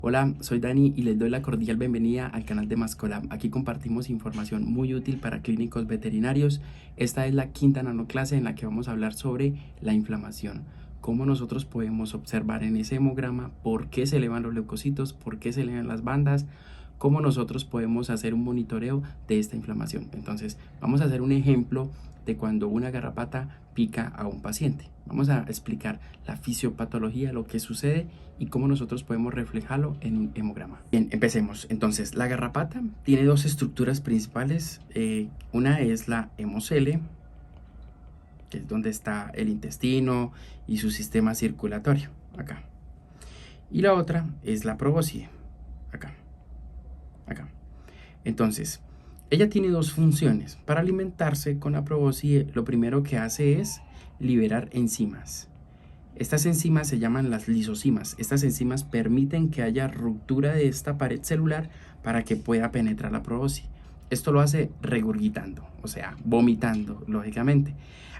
Hola, soy Dani y les doy la cordial bienvenida al canal de Mascolab. Aquí compartimos información muy útil para clínicos veterinarios. Esta es la quinta nanoclase en la que vamos a hablar sobre la inflamación. Cómo nosotros podemos observar en ese hemograma por qué se elevan los leucocitos, por qué se elevan las bandas, cómo nosotros podemos hacer un monitoreo de esta inflamación. Entonces, vamos a hacer un ejemplo de cuando una garrapata pica a un paciente. Vamos a explicar la fisiopatología, lo que sucede y cómo nosotros podemos reflejarlo en un hemograma. Bien, empecemos. Entonces, la garrapata tiene dos estructuras principales. Una es la hemocele, que es donde está el intestino y su sistema circulatorio, acá. Y la otra es la probóscide, acá. Entonces, ella tiene dos funciones. Para alimentarse con la probóscide, lo primero que hace es liberar enzimas. Estas enzimas se llaman las lisocimas. Estas enzimas permiten que haya ruptura de esta pared celular para que pueda penetrar la probóscide. Esto lo hace regurgitando, o sea, vomitando, lógicamente.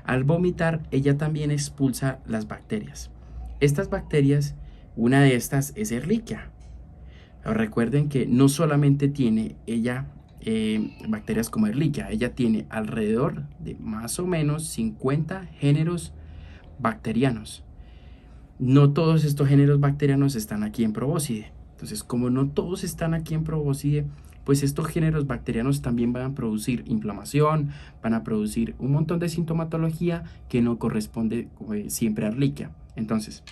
Al vomitar, ella también expulsa las bacterias. Estas bacterias, una de estas es Ehrlichia. Recuerden que no solamente tiene ella bacterias como Ehrlichia, ella tiene alrededor de más o menos 50 géneros bacterianos. No todos estos géneros bacterianos están aquí en probóscide. Entonces, como no todos están aquí en probóscide, pues estos géneros bacterianos también van a producir inflamación, van a producir un montón de sintomatología que no corresponde siempre a Ehrlichia. Entonces,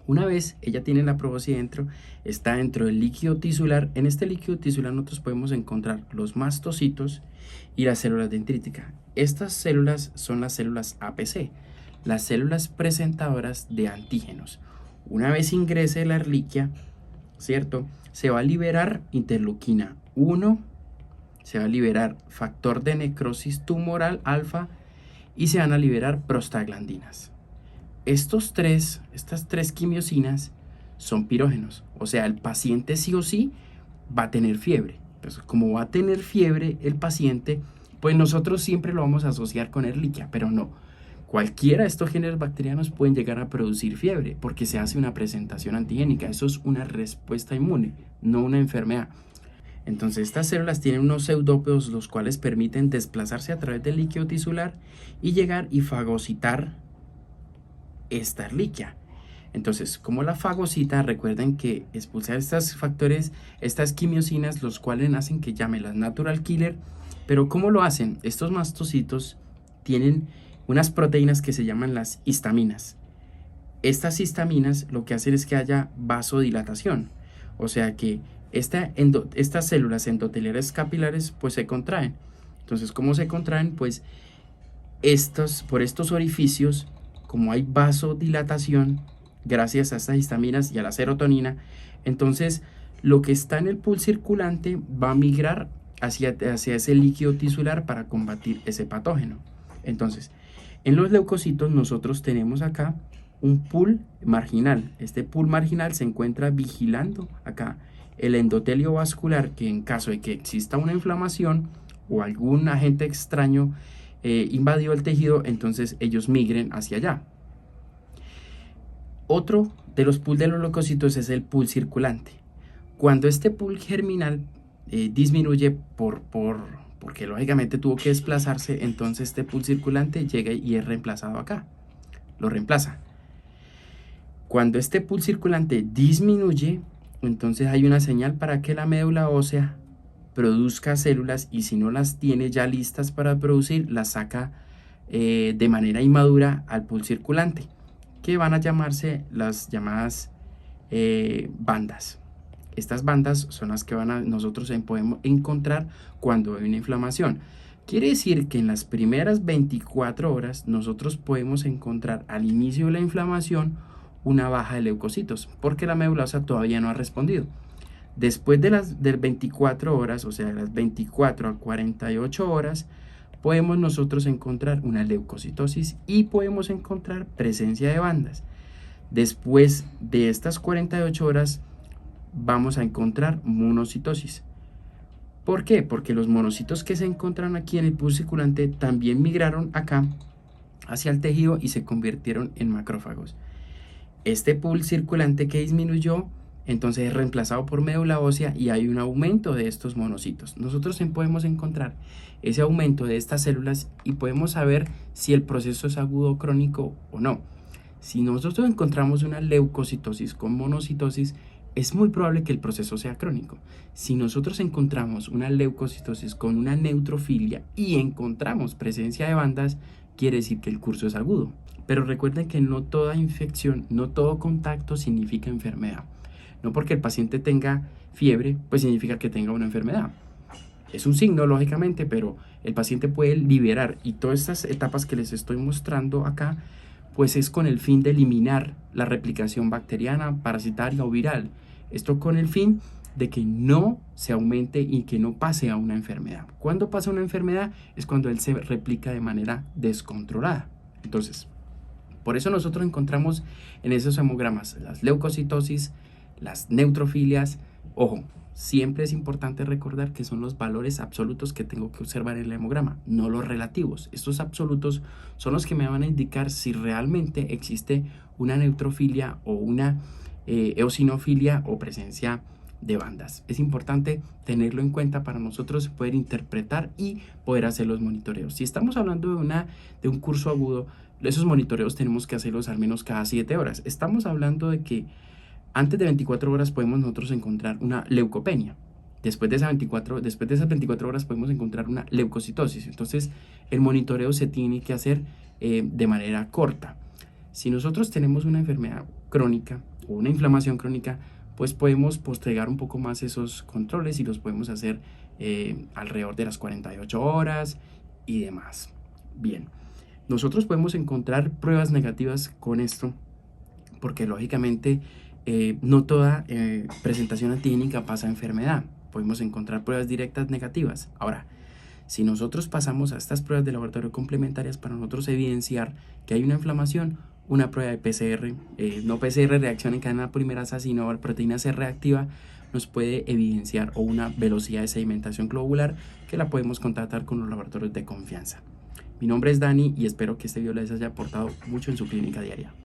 una vez ella tiene la probóscide dentro, está dentro del líquido tisular. En este líquido tisular nosotros podemos encontrar los mastocitos y las células dendríticas. Estas células son las células APC, las células presentadoras de antígenos. Una vez ingrese la Ehrlichia, ¿cierto? Se va a liberar interleuquina 1, se va a liberar factor de necrosis tumoral alfa y se van a liberar prostaglandinas. Estas tres quimiosinas son pirógenos, o sea, el paciente sí o sí va a tener fiebre. Pues como va a tener fiebre el paciente, pues nosotros siempre lo vamos a asociar con Ehrlichia, pero no. Cualquiera de estos géneros bacterianos pueden llegar a producir fiebre porque se hace una presentación antigénica. Eso es una respuesta inmune, no una enfermedad. Entonces estas células tienen unos pseudópodos los cuales permiten desplazarse a través del líquido tisular y llegar y fagocitar esta Ehrlichia. Entonces, como la fagocita, recuerden que expulsa estos factores, estas quimiosinas, los cuales hacen que llame las natural killer. Pero ¿cómo lo hacen? Estos mastocitos tienen unas proteínas que se llaman las histaminas. Estas histaminas lo que hacen es que haya vasodilatación, o sea que estas células endoteliales capilares pues se contraen. Entonces, ¿cómo se contraen? Pues por estos orificios, como hay vasodilatación, gracias a estas histaminas y a la serotonina, entonces lo que está en el pool circulante va a migrar hacia ese líquido tisular para combatir ese patógeno. Entonces, en los leucocitos nosotros tenemos acá un pool marginal. Este pool marginal se encuentra vigilando acá el endotelio vascular, que en caso de que exista una inflamación o algún agente extraño invadió el tejido, entonces ellos migren hacia allá. Otro de los pools de los leucocitos es el pool circulante. Cuando este pool germinal disminuye porque lógicamente tuvo que desplazarse, entonces este pool circulante llega y es reemplazado acá, lo reemplaza. Cuando este pool circulante disminuye, entonces hay una señal para que la médula ósea produzca células, y si no las tiene ya listas para producir, las saca de manera inmadura al pool circulante, que van a llamarse las llamadas bandas. Estas bandas son las que nosotros podemos encontrar cuando hay una inflamación. Quiere decir que en las primeras 24 horas nosotros podemos encontrar al inicio de la inflamación una baja de leucocitos, porque la médula ósea todavía no ha respondido. Después de las 24 horas, o sea, de las 24 a 48 horas, podemos nosotros encontrar una leucocitosis y podemos encontrar presencia de bandas. Después de estas 48 horas, vamos a encontrar monocitosis. ¿Por qué? Porque los monocitos que se encuentran aquí en el pool circulante también migraron acá hacia el tejido y se convirtieron en macrófagos. Este pool circulante que disminuyó entonces es reemplazado por médula ósea y hay un aumento de estos monocitos. Nosotros podemos encontrar ese aumento de estas células y podemos saber si el proceso es agudo o crónico o no. Si nosotros encontramos una leucocitosis con monocitosis, es muy probable que el proceso sea crónico. Si nosotros encontramos una leucocitosis con una neutrofilia y encontramos presencia de bandas, quiere decir que el curso es agudo. Pero recuerden que no toda infección, no todo contacto significa enfermedad. No porque el paciente tenga fiebre, pues significa que tenga una enfermedad. Es un signo, lógicamente, pero el paciente puede liberar, y todas estas etapas que les estoy mostrando acá, pues es con el fin de eliminar la replicación bacteriana, parasitaria o viral. Esto con el fin de que no se aumente y que no pase a una enfermedad. Cuando pasa una enfermedad es cuando él se replica de manera descontrolada. Entonces, por eso nosotros encontramos en esos hemogramas las leucocitosis, las neutrofilias. Ojo, siempre es importante recordar que son los valores absolutos que tengo que observar en el hemograma, no los relativos. Estos absolutos son los que me van a indicar si realmente existe una neutrofilia o una eosinofilia o presencia de bandas. Es importante tenerlo en cuenta para nosotros poder interpretar y poder hacer los monitoreos. Si estamos hablando de un curso agudo, esos monitoreos tenemos que hacerlos al menos cada 7 horas. Estamos hablando de que antes de 24 horas podemos nosotros encontrar una leucopenia. Después de esas 24 horas podemos encontrar una leucocitosis. Entonces, el monitoreo se tiene que hacer de manera corta. Si nosotros tenemos una enfermedad crónica o una inflamación crónica, pues podemos postergar un poco más esos controles y los podemos hacer alrededor de las 48 horas y demás. Bien, nosotros podemos encontrar pruebas negativas con esto, porque lógicamente no toda presentación antigénica pasa a enfermedad. Podemos encontrar pruebas directas negativas. Ahora, si nosotros pasamos a estas pruebas de laboratorio complementarias para nosotros evidenciar que hay una inflamación, una prueba de PCR, no PCR reacción en cadena polimerasa, sino proteína C reactiva, nos puede evidenciar, o una velocidad de sedimentación globular que la podemos contratar con los laboratorios de confianza. Mi nombre es Dani y espero que este video les haya aportado mucho en su clínica diaria.